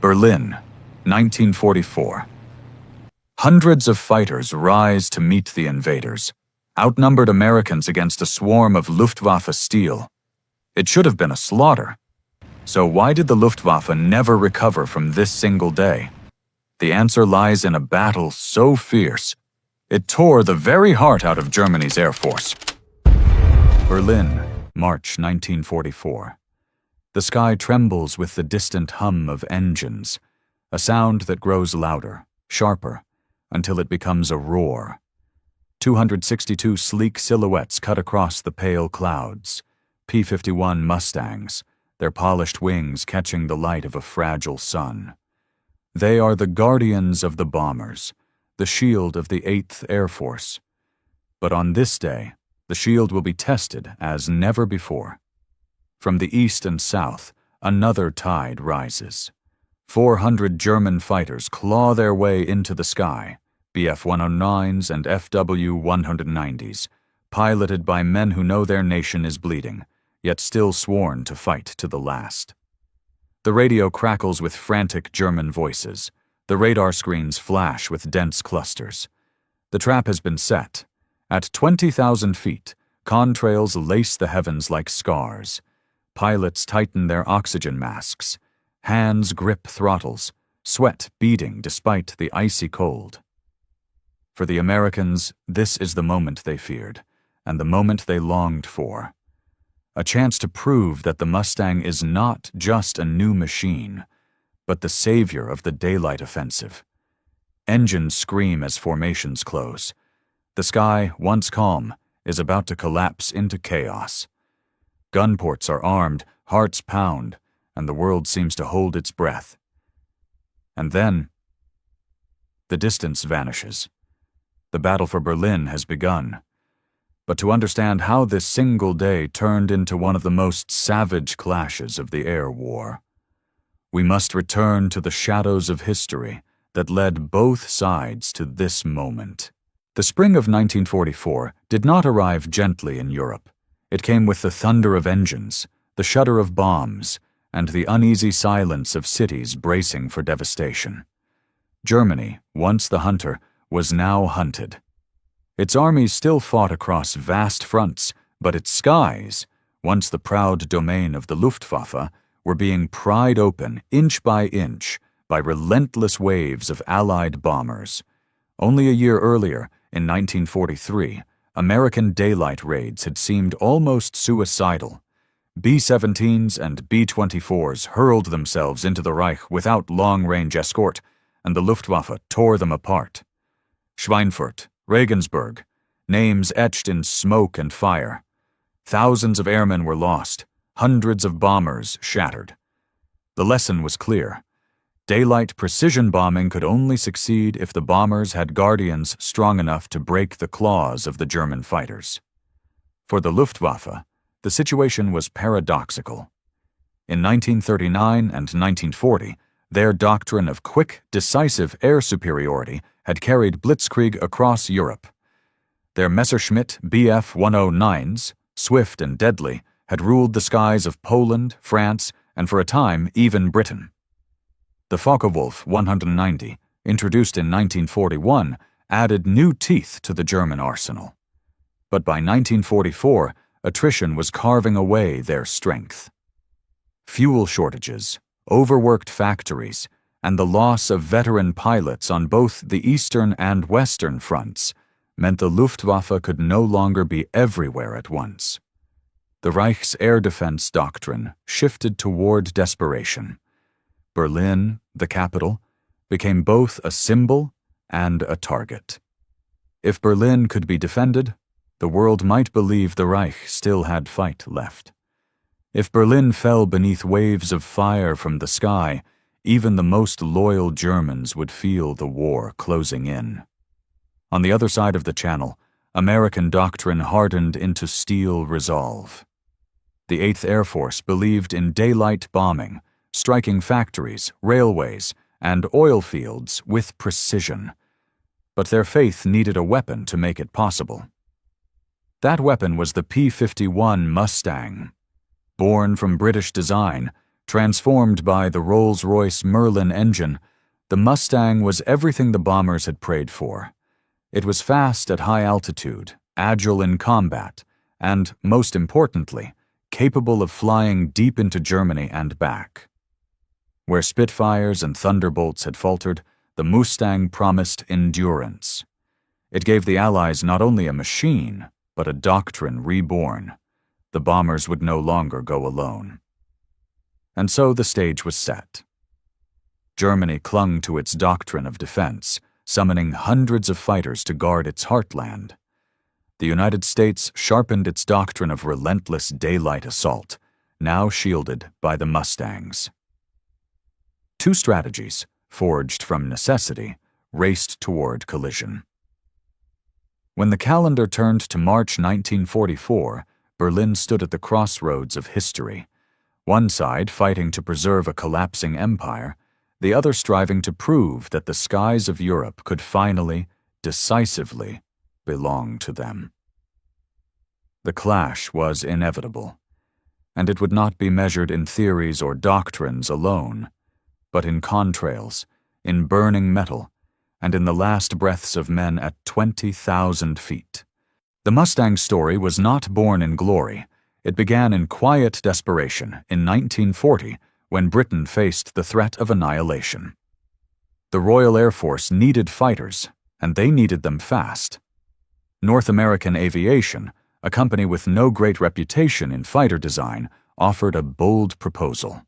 Berlin, 1944. Hundreds of fighters rise to meet the invaders, outnumbered Americans against a swarm of Luftwaffe steel. It should have been a slaughter. So why did the Luftwaffe never recover from this single day? The answer lies in a battle so fierce, it tore the very heart out of Germany's Air Force. Berlin, March 1944. The sky trembles with the distant hum of engines, a sound that grows louder, sharper, until it becomes a roar. 262 sleek silhouettes cut across the pale clouds, P-51 Mustangs, their polished wings catching the light of a fragile sun. They are the guardians of the bombers, the shield of the 8th Air Force. But on this day, the shield will be tested as never before. From the east and south, another tide rises. 400 German fighters claw their way into the sky, Bf-109s and FW-190s, piloted by men who know their nation is bleeding, yet still sworn to fight to the last. The radio crackles with frantic German voices. The radar screens flash with dense clusters. The trap has been set. At 20,000 feet, contrails lace the heavens like scars. Pilots tighten their oxygen masks. Hands grip throttles, sweat beading despite the icy cold. For the Americans, this is the moment they feared, and the moment they longed for. A chance to prove that the Mustang is not just a new machine, but the savior of the daylight offensive. Engines scream as formations close. The sky, once calm, is about to collapse into chaos. Gunports are armed, hearts pound, and the world seems to hold its breath. And then, the distance vanishes. The battle for Berlin has begun. But to understand how this single day turned into one of the most savage clashes of the air war, we must return to the shadows of history that led both sides to this moment. The spring of 1944 did not arrive gently in Europe. It came with the thunder of engines, the shudder of bombs, and the uneasy silence of cities bracing for devastation. Germany, once the hunter, was now hunted. Its armies still fought across vast fronts, but its skies, once the proud domain of the Luftwaffe, were being pried open inch by inch by relentless waves of Allied bombers. Only a year earlier, in 1943, American daylight raids had seemed almost suicidal. B-17s and B-24s hurled themselves into the Reich without long-range escort, and the Luftwaffe tore them apart. Schweinfurt, Regensburg, names etched in smoke and fire. Thousands of airmen were lost, hundreds of bombers shattered. The lesson was clear. Daylight precision bombing could only succeed if the bombers had guardians strong enough to break the claws of the German fighters. For the Luftwaffe, the situation was paradoxical. In 1939 and 1940, their doctrine of quick, decisive air superiority had carried blitzkrieg across Europe. Their Messerschmitt Bf-109s, swift and deadly, had ruled the skies of Poland, France, and for a time even Britain. The Focke-Wulf 190, introduced in 1941, added new teeth to the German arsenal. But by 1944, attrition was carving away their strength. Fuel shortages, overworked factories, and the loss of veteran pilots on both the eastern and western fronts meant the Luftwaffe could no longer be everywhere at once. The Reich's air defense doctrine shifted toward desperation. Berlin, the capital, became both a symbol and a target. If Berlin could be defended, the world might believe the Reich still had fight left. If Berlin fell beneath waves of fire from the sky, even the most loyal Germans would feel the war closing in. On the other side of the Channel, American doctrine hardened into steel resolve. The 8th Air Force believed in daylight bombing, striking factories, railways, and oil fields with precision. But their faith needed a weapon to make it possible. That weapon was the P-51 Mustang. Born from British design, Transformed by the Rolls-Royce Merlin engine, the Mustang was everything the bombers had prayed for. It was fast at high altitude, agile in combat, and, most importantly, capable of flying deep into Germany and back. Where Spitfires and Thunderbolts had faltered, the Mustang promised endurance. It gave the Allies not only a machine, but a doctrine reborn. The bombers would no longer go alone. And so the stage was set. Germany clung to its doctrine of defense, summoning hundreds of fighters to guard its heartland. The United States sharpened its doctrine of relentless daylight assault, now shielded by the Mustangs. Two strategies, forged from necessity, raced toward collision. When the calendar turned to March 1944, Berlin stood at the crossroads of history, one side fighting to preserve a collapsing empire, the other striving to prove that the skies of Europe could finally, decisively, belong to them. The clash was inevitable, and it would not be measured in theories or doctrines alone, but in contrails, in burning metal, and in the last breaths of men at 20,000 feet. The Mustang story was not born in glory. It began in quiet desperation in 1940 when Britain faced the threat of annihilation. The Royal Air Force needed fighters, and they needed them fast. North American Aviation, a company with no great reputation in fighter design, offered a bold proposal.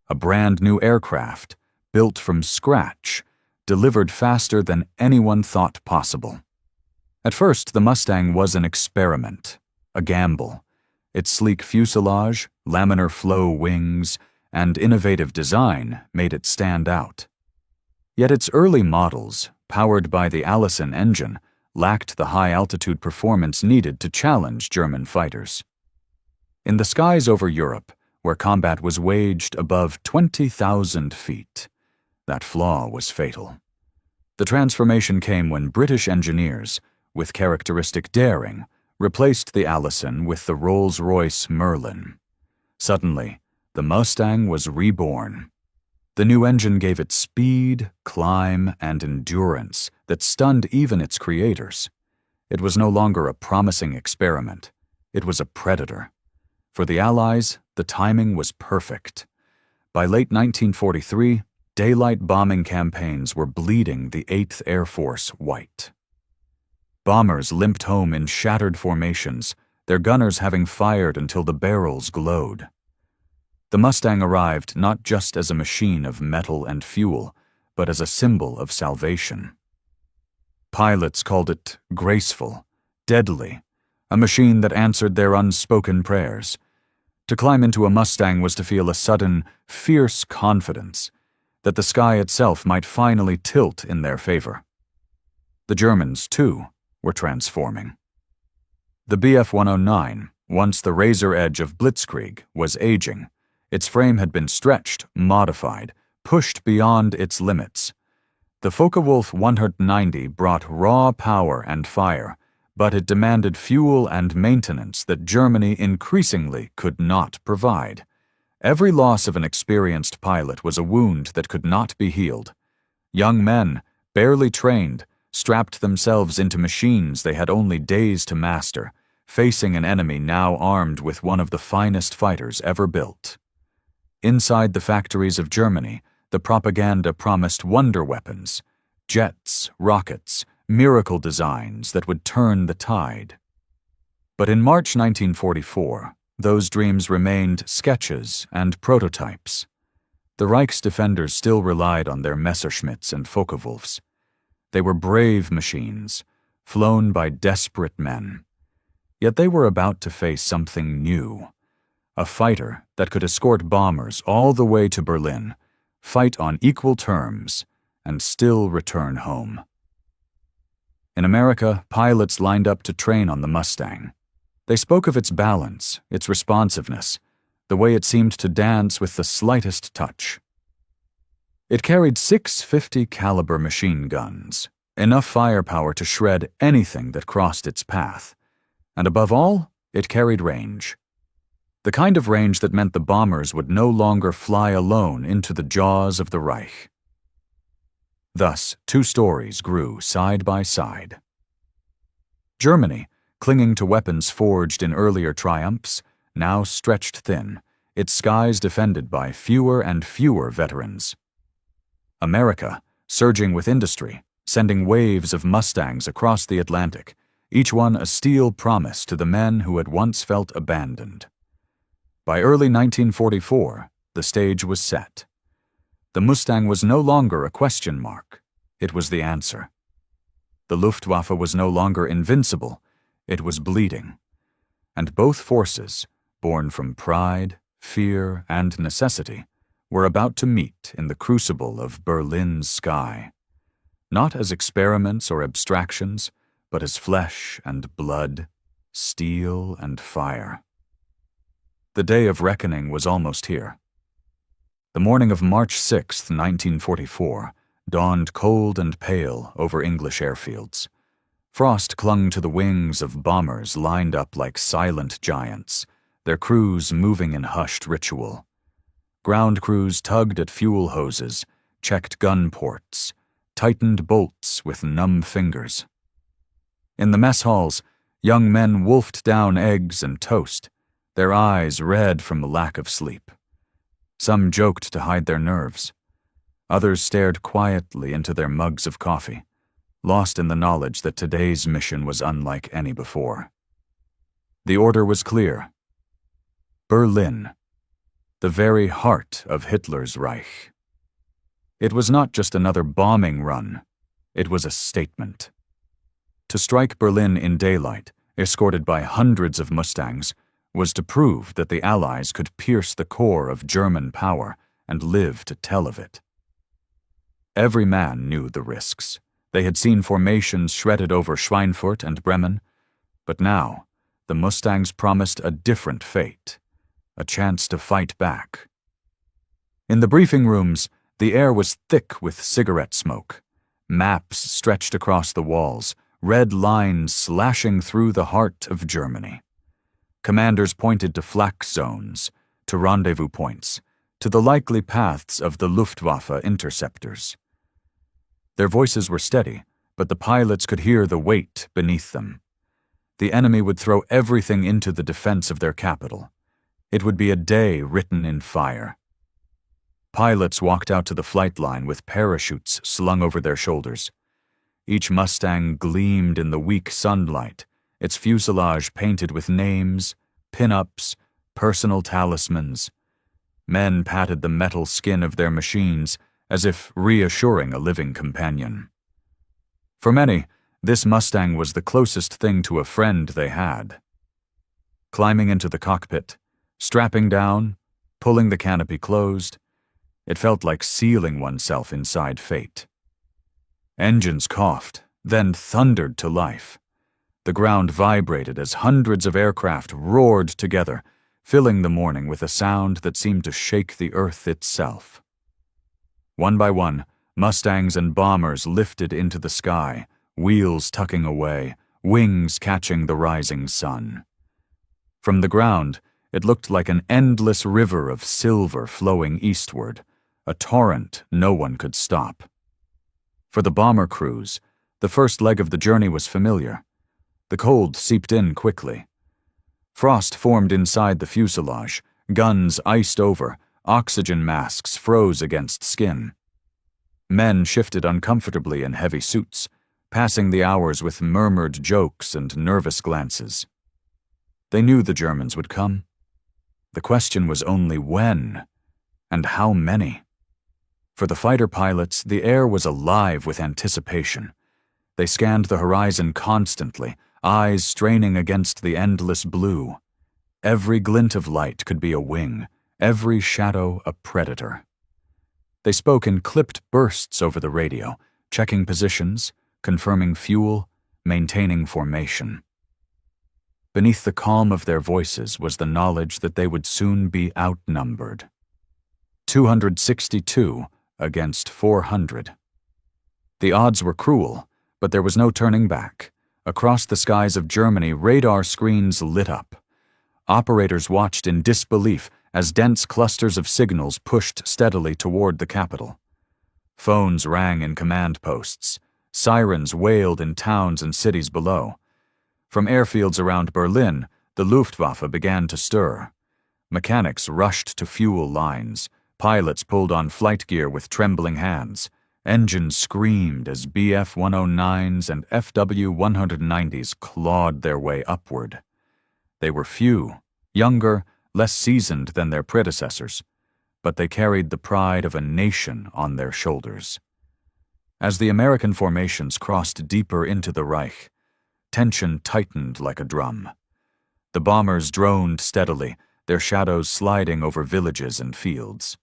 A brand new aircraft, built from scratch, delivered faster than anyone thought possible. At first, the Mustang was an experiment, a gamble. Its sleek fuselage, laminar flow wings, and innovative design made it stand out. Yet its early models, powered by the Allison engine, lacked the high-altitude performance needed to challenge German fighters. In the skies over Europe, where combat was waged above 20,000 feet, that flaw was fatal. The transformation came when British engineers, with characteristic daring, replaced the Allison with the Rolls-Royce Merlin. Suddenly, the Mustang was reborn. The new engine gave it speed, climb, and endurance that stunned even its creators. It was no longer a promising experiment. It was a predator. For the Allies, the timing was perfect. By late 1943, daylight bombing campaigns were bleeding the 8th Air Force white. Bombers limped home in shattered formations, their gunners having fired until the barrels glowed. The Mustang arrived not just as a machine of metal and fuel, but as a symbol of salvation. Pilots called it graceful, deadly, a machine that answered their unspoken prayers. To climb into a Mustang was to feel a sudden, fierce confidence that the sky itself might finally tilt in their favor. The Germans, too, were transforming. The Bf-109, once the razor edge of blitzkrieg, was aging. Its frame had been stretched, modified, pushed beyond its limits. The Focke-Wulf 190 brought raw power and fire, but it demanded fuel and maintenance that Germany increasingly could not provide. Every loss of an experienced pilot was a wound that could not be healed. Young men, barely trained, strapped themselves into machines they had only days to master, facing an enemy now armed with one of the finest fighters ever built. Inside the factories of Germany, the propaganda promised wonder weapons, jets, rockets, miracle designs that would turn the tide. But in March 1944, those dreams remained sketches and prototypes. The Reich's defenders still relied on their Messerschmitts and Focke-Wulfs. They were brave machines, flown by desperate men. Yet they were about to face something new. A fighter that could escort bombers all the way to Berlin, fight on equal terms, and still return home. In America, pilots lined up to train on the Mustang. They spoke of its balance, its responsiveness, the way it seemed to dance with the slightest touch. It carried 650 caliber machine guns, enough firepower to shred anything that crossed its path. And above all, it carried range. The kind of range that meant the bombers would no longer fly alone into the jaws of the Reich. Thus, two stories grew side by side. Germany, clinging to weapons forged in earlier triumphs, now stretched thin, its skies defended by fewer and fewer veterans. America, surging with industry, sending waves of Mustangs across the Atlantic, each one a steel promise to the men who had once felt abandoned. By early 1944, the stage was set. The Mustang was no longer a question mark. It was the answer. The Luftwaffe was no longer invincible. It was bleeding. And both forces, born from pride, fear, and necessity, were about to meet in the crucible of Berlin's sky, not as experiments or abstractions, but as flesh and blood, steel and fire. The day of reckoning was almost here. The morning of March 6, 1944, dawned cold and pale over English airfields. Frost clung to the wings of bombers lined up like silent giants, their crews moving in hushed ritual. Ground crews tugged at fuel hoses, checked gun ports, tightened bolts with numb fingers. In the mess halls, young men wolfed down eggs and toast, their eyes red from the lack of sleep. Some joked to hide their nerves. Others stared quietly into their mugs of coffee, lost in the knowledge that today's mission was unlike any before. The order was clear. Berlin, the very heart of Hitler's Reich. It was not just another bombing run. It was a statement. To strike Berlin in daylight, escorted by hundreds of Mustangs, was to prove that the Allies could pierce the core of German power and live to tell of it. Every man knew the risks. They had seen formations shredded over Schweinfurt and Bremen, but now the Mustangs promised a different fate, a chance to fight back. In the briefing rooms, the air was thick with cigarette smoke. Maps stretched across the walls, red lines slashing through the heart of Germany. Commanders pointed to flak zones, to rendezvous points, to the likely paths of the Luftwaffe interceptors. Their voices were steady, but the pilots could hear the weight beneath them. The enemy would throw everything into the defense of their capital. It would be a day written in fire. Pilots walked out to the flight line with parachutes slung over their shoulders. Each Mustang gleamed in the weak sunlight, its fuselage painted with names, pin-ups, personal talismans. Men patted the metal skin of their machines as if reassuring a living companion. For many, this Mustang was the closest thing to a friend they had. Climbing into the cockpit, strapping down, pulling the canopy closed, it felt like sealing oneself inside fate. Engines coughed, then thundered to life. The ground vibrated as hundreds of aircraft roared together, filling the morning with a sound that seemed to shake the earth itself. One by one, Mustangs and bombers lifted into the sky, wheels tucking away, wings catching the rising sun. From the ground, it looked like an endless river of silver flowing eastward, a torrent no one could stop. For the bomber crews, the first leg of the journey was familiar. The cold seeped in quickly. Frost formed inside the fuselage, guns iced over, oxygen masks froze against skin. Men shifted uncomfortably in heavy suits, passing the hours with murmured jokes and nervous glances. They knew the Germans would come. The question was only when, and how many. For the fighter pilots, the air was alive with anticipation. They scanned the horizon constantly, eyes straining against the endless blue. Every glint of light could be a wing, every shadow a predator. They spoke in clipped bursts over the radio, checking positions, confirming fuel, maintaining formation. Beneath the calm of their voices was the knowledge that they would soon be outnumbered. 262 against 400. The odds were cruel, but there was no turning back. Across the skies of Germany, radar screens lit up. Operators watched in disbelief as dense clusters of signals pushed steadily toward the capital. Phones rang in command posts. Sirens wailed in towns and cities below. From airfields around Berlin, the Luftwaffe began to stir. Mechanics rushed to fuel lines. Pilots pulled on flight gear with trembling hands. Engines screamed as Bf-109s and FW-190s clawed their way upward. They were few, younger, less seasoned than their predecessors, but they carried the pride of a nation on their shoulders. As the American formations crossed deeper into the Reich, tension tightened like a drum. The bombers droned steadily, their shadows sliding over villages and fields.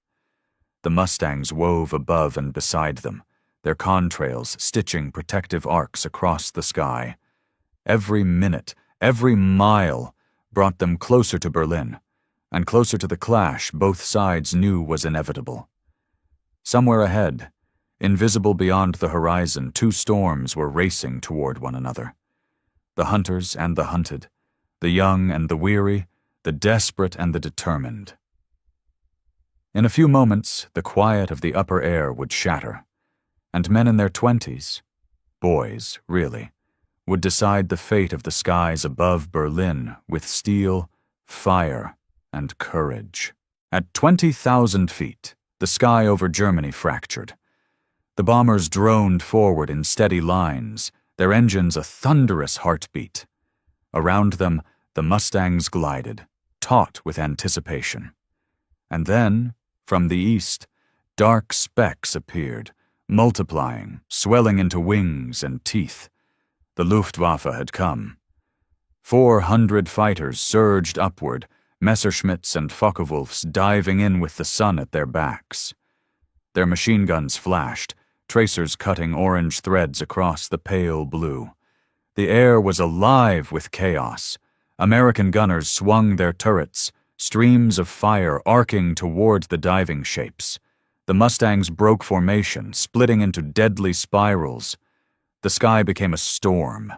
The Mustangs wove above and beside them, their contrails stitching protective arcs across the sky. Every minute, every mile, brought them closer to Berlin, and closer to the clash both sides knew was inevitable. Somewhere ahead, invisible beyond the horizon, two storms were racing toward one another. The hunters and the hunted, the young and the weary, the desperate and the determined. In a few moments, the quiet of the upper air would shatter, and men in their 20s, boys, really, would decide the fate of the skies above Berlin with steel, fire, and courage. At 20,000 feet, the sky over Germany fractured. The bombers droned forward in steady lines, their engines a thunderous heartbeat. Around them, the Mustangs glided, taut with anticipation. And then, from the east, dark specks appeared, multiplying, swelling into wings and teeth. The Luftwaffe had come. 400 fighters surged upward, Messerschmitts and Focke-Wulfs diving in with the sun at their backs. Their machine guns flashed, tracers cutting orange threads across the pale blue. The air was alive with chaos. American gunners swung their turrets, streams of fire arcing toward the diving shapes. The Mustangs broke formation, splitting into deadly spirals. The sky became a storm.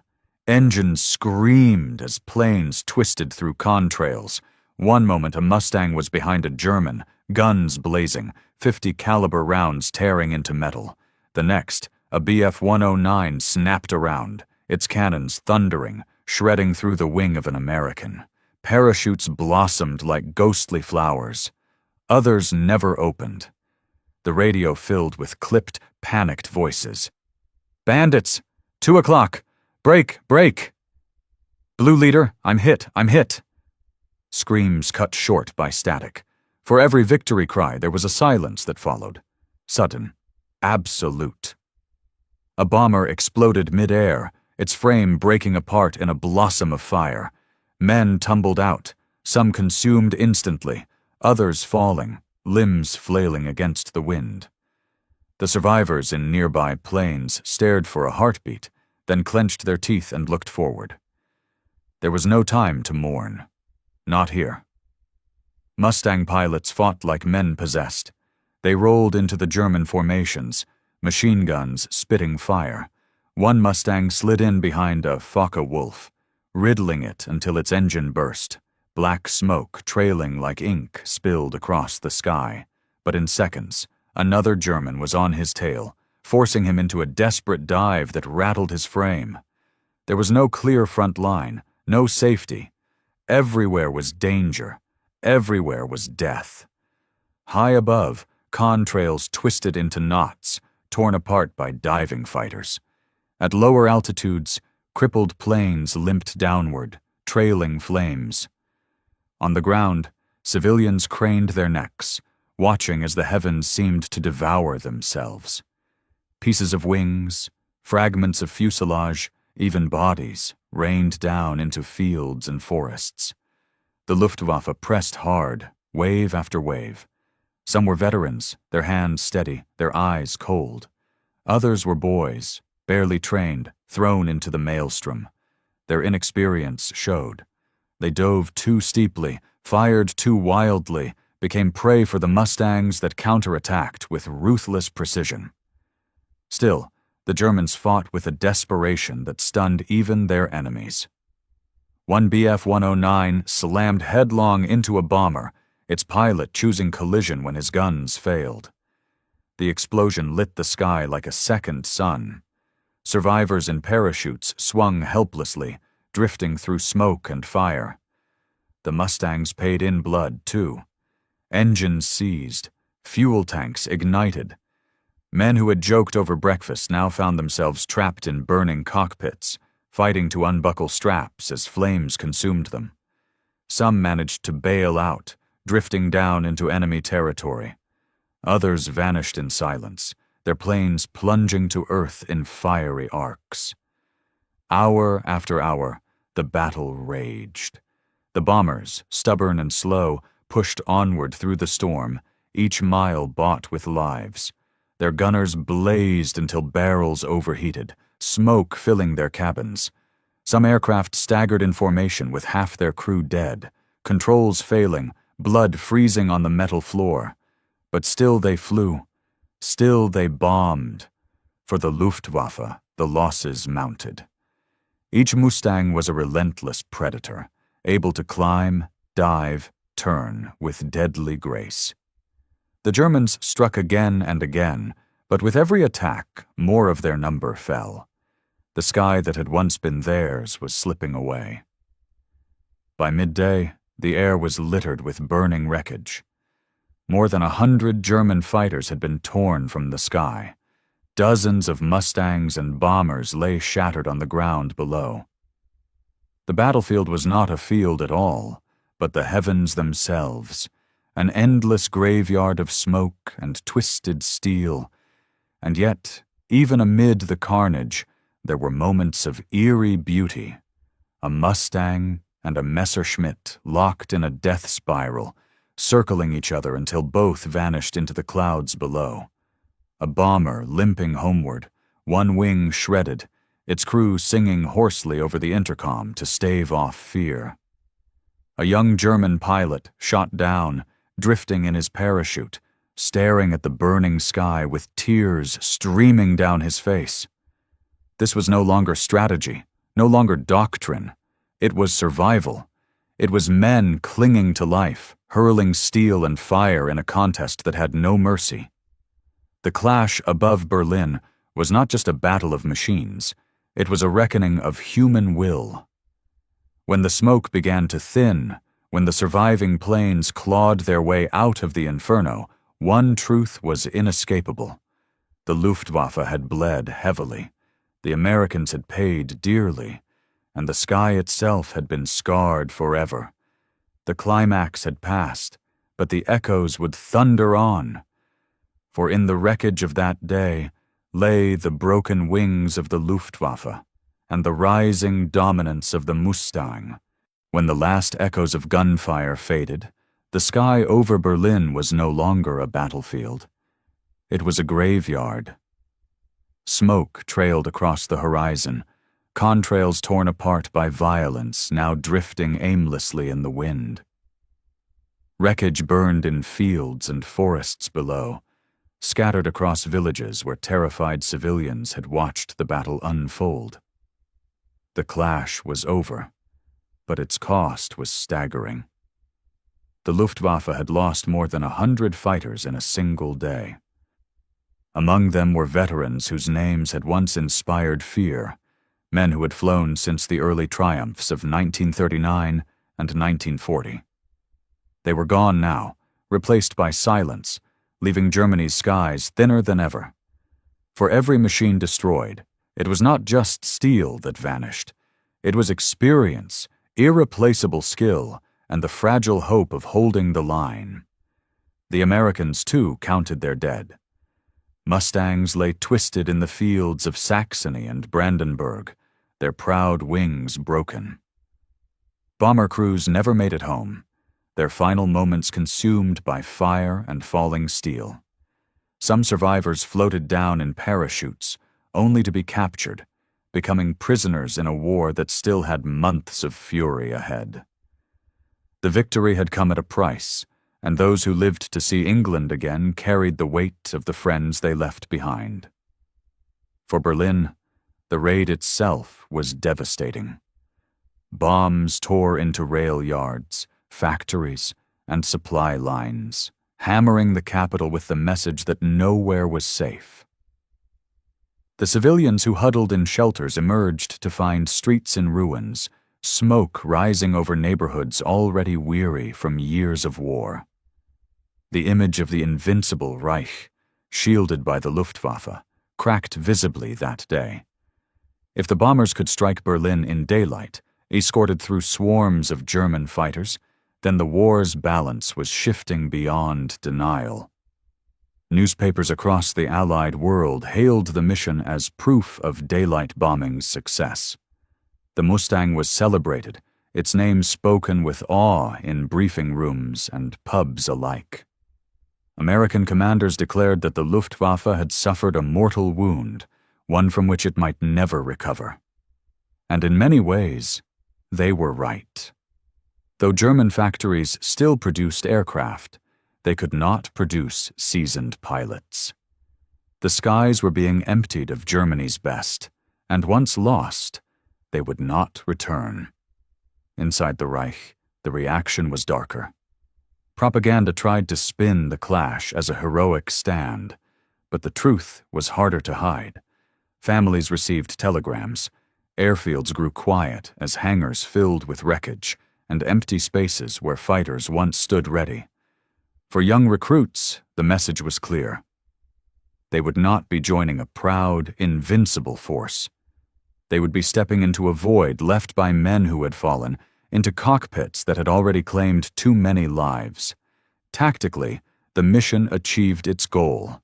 Engines screamed as planes twisted through contrails. One moment a Mustang was behind a German, guns blazing, 50 caliber rounds tearing into metal. The next, a Bf-109 snapped around, its cannons thundering, shredding through the wing of an American. Parachutes blossomed like ghostly flowers. Others never opened. The radio filled with clipped, panicked voices. "Bandits! 2 o'clock! Break! Break! Blue leader, I'm hit! I'm hit!" Screams cut short by static. For every victory cry, there was a silence that followed. Sudden. Absolute. A bomber exploded mid-air, its frame breaking apart in a blossom of fire. Men tumbled out, some consumed instantly, others falling, limbs flailing against the wind. The survivors in nearby planes stared for a heartbeat, then clenched their teeth and looked forward. There was no time to mourn. Not here. Mustang pilots fought like men possessed. They rolled into the German formations, machine guns spitting fire. One Mustang slid in behind a Focke-Wulf, riddling it until its engine burst. Black smoke trailing like ink spilled across the sky. But in seconds, another German was on his tail, forcing him into a desperate dive that rattled his frame. There was no clear front line, no safety. Everywhere was danger. Everywhere was death. High above, contrails twisted into knots, torn apart by diving fighters. At lower altitudes, crippled planes limped downward, trailing flames. On the ground, civilians craned their necks, watching as the heavens seemed to devour themselves. Pieces of wings, fragments of fuselage, even bodies, rained down into fields and forests. The Luftwaffe pressed hard, wave after wave. Some were veterans, their hands steady, their eyes cold. Others were boys, barely trained, thrown into the maelstrom. Their inexperience showed. They dove too steeply, fired too wildly, became prey for the Mustangs that counterattacked with ruthless precision. Still, the Germans fought with a desperation that stunned even their enemies. One Bf-109 slammed headlong into a bomber, its pilot choosing collision when his guns failed. The explosion lit the sky like a second sun. Survivors in parachutes swung helplessly, drifting through smoke and fire. The Mustangs paid in blood, too. Engines seized, fuel tanks ignited. Men who had joked over breakfast now found themselves trapped in burning cockpits, fighting to unbuckle straps as flames consumed them. Some managed to bail out, drifting down into enemy territory. Others vanished in silence, their planes plunging to earth in fiery arcs. Hour after hour, the battle raged. The bombers, stubborn and slow, pushed onward through the storm, each mile bought with lives. Their gunners blazed until barrels overheated, smoke filling their cabins. Some aircraft staggered in formation with half their crew dead, controls failing, blood freezing on the metal floor. But still they flew. Still they bombed. For the Luftwaffe, the losses mounted. Each Mustang was a relentless predator, able to climb, dive, turn with deadly grace. The Germans struck again and again, but with every attack, more of their number fell. The sky that had once been theirs was slipping away. By midday, the air was littered with burning wreckage. More than 100 German fighters had been torn from the sky. Dozens of Mustangs and bombers lay shattered on the ground below. The battlefield was not a field at all, but the heavens themselves, an endless graveyard of smoke and twisted steel. And yet, even amid the carnage, there were moments of eerie beauty. A Mustang and a Messerschmitt locked in a death spiral, circling each other until both vanished into the clouds below. A bomber limping homeward, one wing shredded, its crew singing hoarsely over the intercom to stave off fear. A young German pilot shot down, drifting in his parachute, staring at the burning sky with tears streaming down his face. This was no longer strategy, no longer doctrine. It was survival. It was men clinging to life, hurling steel and fire in a contest that had no mercy. The clash above Berlin was not just a battle of machines. It was a reckoning of human will. When the smoke began to thin, when the surviving planes clawed their way out of the inferno, one truth was inescapable. The Luftwaffe had bled heavily. The Americans had paid dearly, and the sky itself had been scarred forever. The climax had passed, but the echoes would thunder on. For in the wreckage of that day lay the broken wings of the Luftwaffe and the rising dominance of the Mustang. When the last echoes of gunfire faded, the sky over Berlin was no longer a battlefield. It was a graveyard. Smoke trailed across the horizon, contrails torn apart by violence now drifting aimlessly in the wind. Wreckage burned in fields and forests below, scattered across villages where terrified civilians had watched the battle unfold. The clash was over, but its cost was staggering. The Luftwaffe had lost more than 100 fighters in a single day. Among them were veterans whose names had once inspired fear, men who had flown since the early triumphs of 1939 and 1940. They were gone now, replaced by silence, leaving Germany's skies thinner than ever. For every machine destroyed, it was not just steel that vanished. It was experience, irreplaceable skill, and the fragile hope of holding the line. The Americans, too, counted their dead. Mustangs lay twisted in the fields of Saxony and Brandenburg, their proud wings broken. Bomber crews never made it home, their final moments consumed by fire and falling steel. Some survivors floated down in parachutes, only to be captured, becoming prisoners in a war that still had months of fury ahead. The victory had come at a price, and those who lived to see England again carried the weight of the friends they left behind. For Berlin, the raid itself was devastating. Bombs tore into rail yards, factories, and supply lines, hammering the capital with the message that nowhere was safe. The civilians who huddled in shelters emerged to find streets in ruins, smoke rising over neighborhoods already weary from years of war. The image of the invincible Reich, shielded by the Luftwaffe, cracked visibly that day. If the bombers could strike Berlin in daylight, escorted through swarms of German fighters, then the war's balance was shifting beyond denial. Newspapers across the Allied world hailed the mission as proof of daylight bombing's success. The Mustang was celebrated, its name spoken with awe in briefing rooms and pubs alike. American commanders declared that the Luftwaffe had suffered a mortal wound, one from which it might never recover. And in many ways, they were right. Though German factories still produced aircraft, they could not produce seasoned pilots. The skies were being emptied of Germany's best, and once lost, they would not return. Inside the Reich, the reaction was darker. Propaganda tried to spin the clash as a heroic stand, but the truth was harder to hide. Families received telegrams. Airfields grew quiet as hangars filled with wreckage and empty spaces where fighters once stood ready. For young recruits, the message was clear. They would not be joining a proud, invincible force. They would be stepping into a void left by men who had fallen, into cockpits that had already claimed too many lives. Tactically, the mission achieved its goal.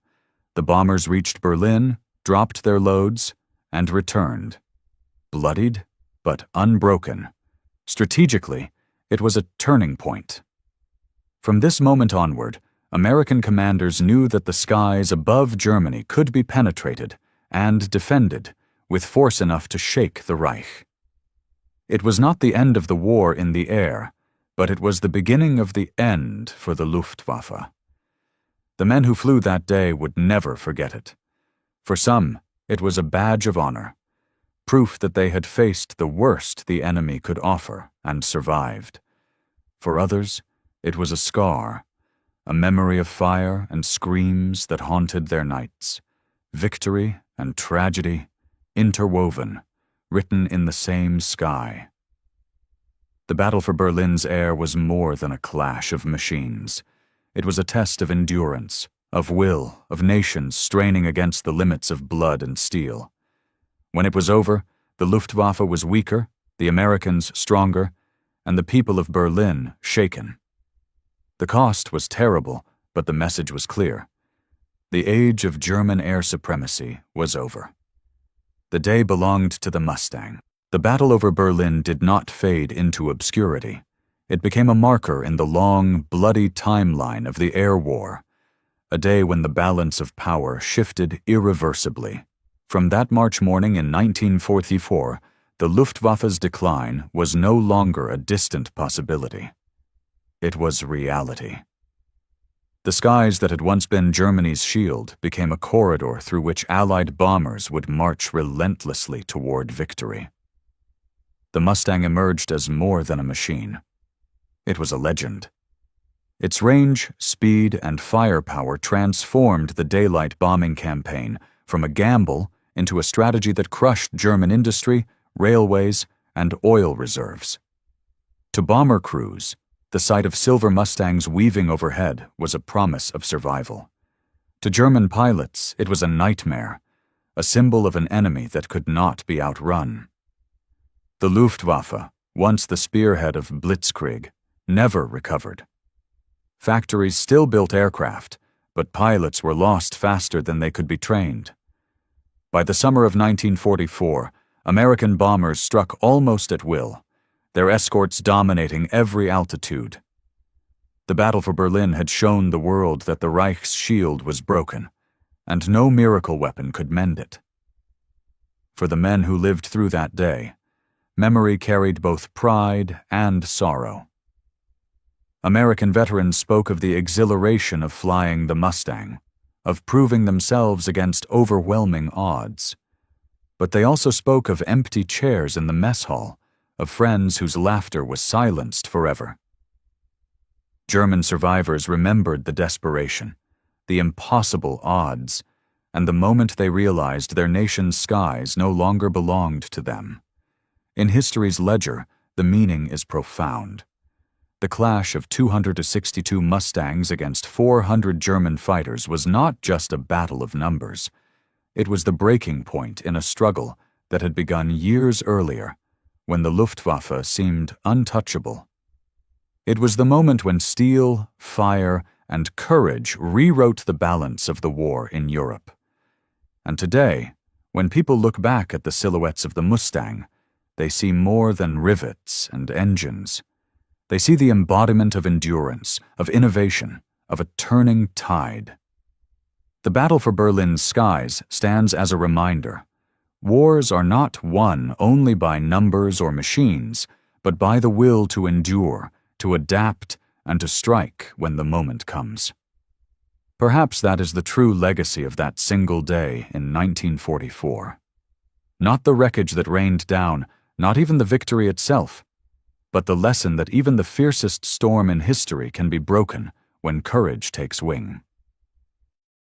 The bombers reached Berlin, dropped their loads, and returned. Bloodied, but unbroken. Strategically, it was a turning point. From this moment onward, American commanders knew that the skies above Germany could be penetrated and defended with force enough to shake the Reich. It was not the end of the war in the air, but it was the beginning of the end for the Luftwaffe. The men who flew that day would never forget it. For some, it was a badge of honor, proof that they had faced the worst the enemy could offer and survived. For others, it was a scar, a memory of fire and screams that haunted their nights, victory and tragedy interwoven, written in the same sky. The battle for Berlin's air was more than a clash of machines. It was a test of endurance, of will, of nations straining against the limits of blood and steel. When it was over, the Luftwaffe was weaker, the Americans stronger, and the people of Berlin shaken. The cost was terrible, but the message was clear. The age of German air supremacy was over. The day belonged to the Mustang. The battle over Berlin did not fade into obscurity. It became a marker in the long, bloody timeline of the air war, a day when the balance of power shifted irreversibly. From that March morning in 1944, the Luftwaffe's decline was no longer a distant possibility. It was reality. The skies that had once been Germany's shield became a corridor through which Allied bombers would march relentlessly toward victory. The Mustang emerged as more than a machine. It was a legend. Its range, speed, and firepower transformed the daylight bombing campaign from a gamble into a strategy that crushed German industry, railways, and oil reserves. To bomber crews, the sight of silver Mustangs weaving overhead was a promise of survival. To German pilots, it was a nightmare, a symbol of an enemy that could not be outrun. The Luftwaffe, once the spearhead of Blitzkrieg, never recovered. Factories still built aircraft, but pilots were lost faster than they could be trained. By the summer of 1944, American bombers struck almost at will, their escorts dominating every altitude. The battle for Berlin had shown the world that the Reich's shield was broken, and no miracle weapon could mend it. For the men who lived through that day, memory carried both pride and sorrow. American veterans spoke of the exhilaration of flying the Mustang, of proving themselves against overwhelming odds. But they also spoke of empty chairs in the mess hall, of friends whose laughter was silenced forever. German survivors remembered the desperation, the impossible odds, and the moment they realized their nation's skies no longer belonged to them. In history's ledger, the meaning is profound. The clash of 262 Mustangs against 400 German fighters was not just a battle of numbers. It was the breaking point in a struggle that had begun years earlier, when the Luftwaffe seemed untouchable. It was the moment when steel, fire, and courage rewrote the balance of the war in Europe. And today, when people look back at the silhouettes of the Mustang, they see more than rivets and engines. They see the embodiment of endurance, of innovation, of a turning tide. The battle for Berlin's skies stands as a reminder. Wars are not won only by numbers or machines, but by the will to endure, to adapt, and to strike when the moment comes. Perhaps that is the true legacy of that single day in 1944. Not the wreckage that rained down, not even the victory itself, but the lesson that even the fiercest storm in history can be broken when courage takes wing.